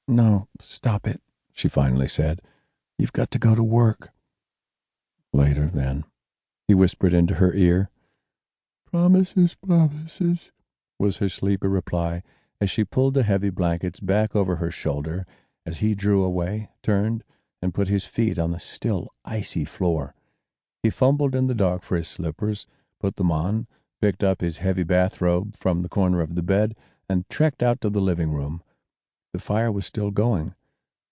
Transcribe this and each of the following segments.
"No, stop it," she finally said. "You've got to go to work." "Later, then," he whispered into her ear. "Promises, promises," was her sleepy reply as she pulled the heavy blankets back over her shoulder as he drew away, turned, and put his feet on the still icy floor. He fumbled in the dark for his slippers, put them on, picked up his heavy bathrobe from the corner of the bed, and trekked out to the living room. The fire was still going.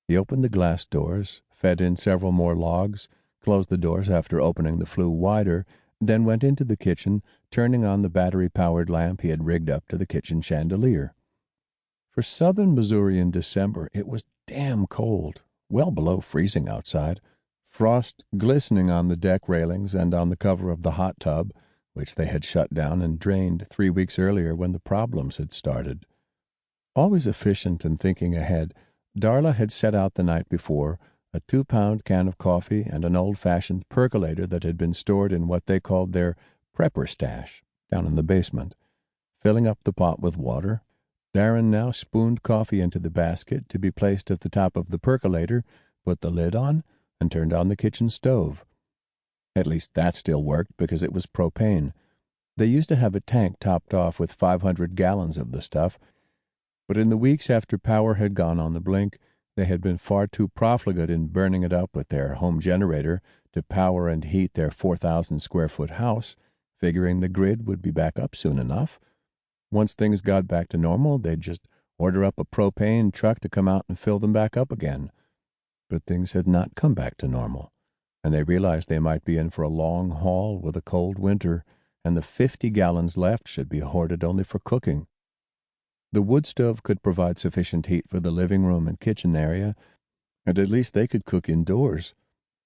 He opened the glass doors, fed in several more logs, closed the doors after opening the flue wider, then went into the kitchen, turning on the battery-powered lamp he had rigged up to the kitchen chandelier. For southern Missouri in December, it was damn cold, well below freezing outside, frost glistening on the deck railings and on the cover of the hot tub, which they had shut down and drained 3 weeks earlier when the problems had started. Always efficient and thinking ahead, Darla had set out the night before a 2-pound can of coffee and an old-fashioned percolator that had been stored in what they called their prepper stash down in the basement. Filling up the pot with water, Darren now spooned coffee into the basket to be placed at the top of the percolator, put the lid on, and turned on the kitchen stove. At least that still worked because it was propane. They used to have a tank topped off with 500 gallons of the stuff, but in the weeks after power had gone on the blink, they had been far too profligate in burning it up with their home generator to power and heat their 4,000-square-foot house, figuring the grid would be back up soon enough. Once things got back to normal, they'd just order up a propane truck to come out and fill them back up again. But things had not come back to normal, and they realized they might be in for a long haul with a cold winter, and the 50 gallons left should be hoarded only for cooking. The wood stove could provide sufficient heat for the living room and kitchen area, and at least they could cook indoors,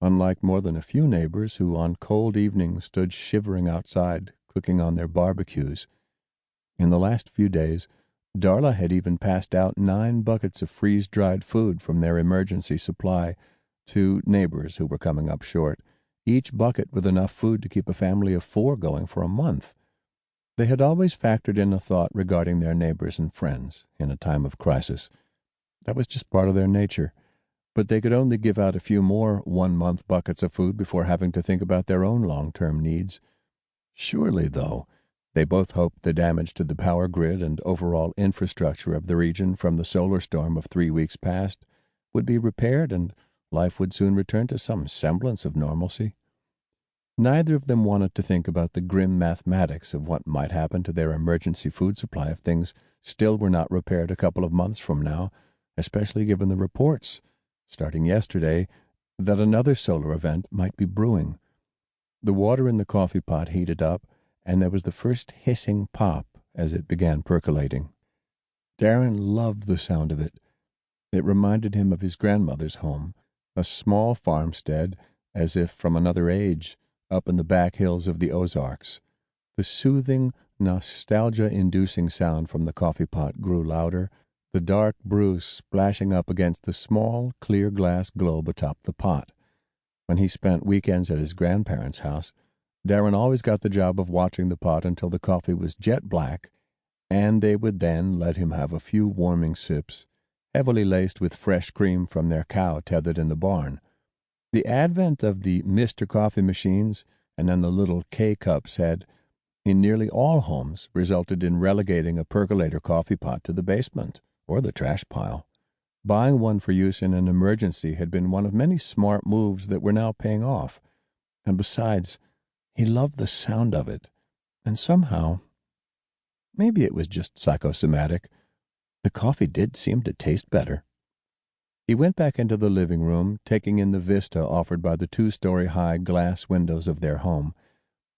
unlike more than a few neighbors who on cold evenings stood shivering outside, cooking on their barbecues. In the last few days, Darla had even passed out 9 buckets of freeze-dried food from their emergency supply to neighbors who were coming up short, each bucket with enough food to keep a family of 4 going for a month. They had always factored in a thought regarding their neighbors and friends in a time of crisis. That was just part of their nature. But they could only give out a few more 1-month buckets of food before having to think about their own long-term needs. Surely, though, they both hoped the damage to the power grid and overall infrastructure of the region from the solar storm of 3 weeks past would be repaired and life would soon return to some semblance of normalcy. Neither of them wanted to think about the grim mathematics of what might happen to their emergency food supply if things still were not repaired a couple of months from now, especially given the reports, starting yesterday, that another solar event might be brewing. The water in the coffee pot heated up, and there was the first hissing pop as it began percolating. Darren loved the sound of it. It reminded him of his grandmother's home, a small farmstead, as if from another age, up in the back hills of the Ozarks. The soothing, nostalgia-inducing sound from the coffee pot grew louder, the dark brew splashing up against the small, clear glass globe atop the pot. When he spent weekends at his grandparents' house, Darren always got the job of watching the pot until the coffee was jet black, and they would then let him have a few warming sips, heavily laced with fresh cream from their cow tethered in the barn. The advent of the Mr. Coffee machines and then the little K-cups had, in nearly all homes, resulted in relegating a percolator coffee pot to the basement or the trash pile. Buying one for use in an emergency had been one of many smart moves that were now paying off. And besides, he loved the sound of it. And somehow, maybe it was just psychosomatic, the coffee did seem to taste better. He went back into the living room, taking in the vista offered by the 2-story-high glass windows of their home.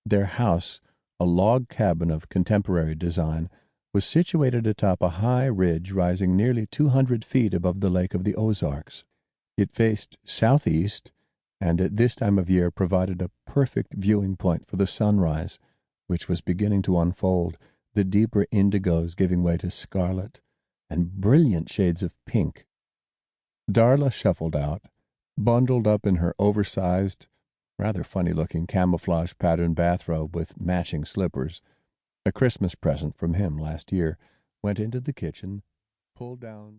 Their house, a log cabin of contemporary design, was situated atop a high ridge rising nearly 200 feet above the lake of the Ozarks. It faced southeast, and at this time of year provided a perfect viewing point for the sunrise, which was beginning to unfold, the deeper indigos giving way to scarlet, and brilliant shades of pink. Darla shuffled out, bundled up in her oversized, rather funny-looking camouflage-patterned bathrobe with matching slippers, a Christmas present from him last year, went into the kitchen, pulled down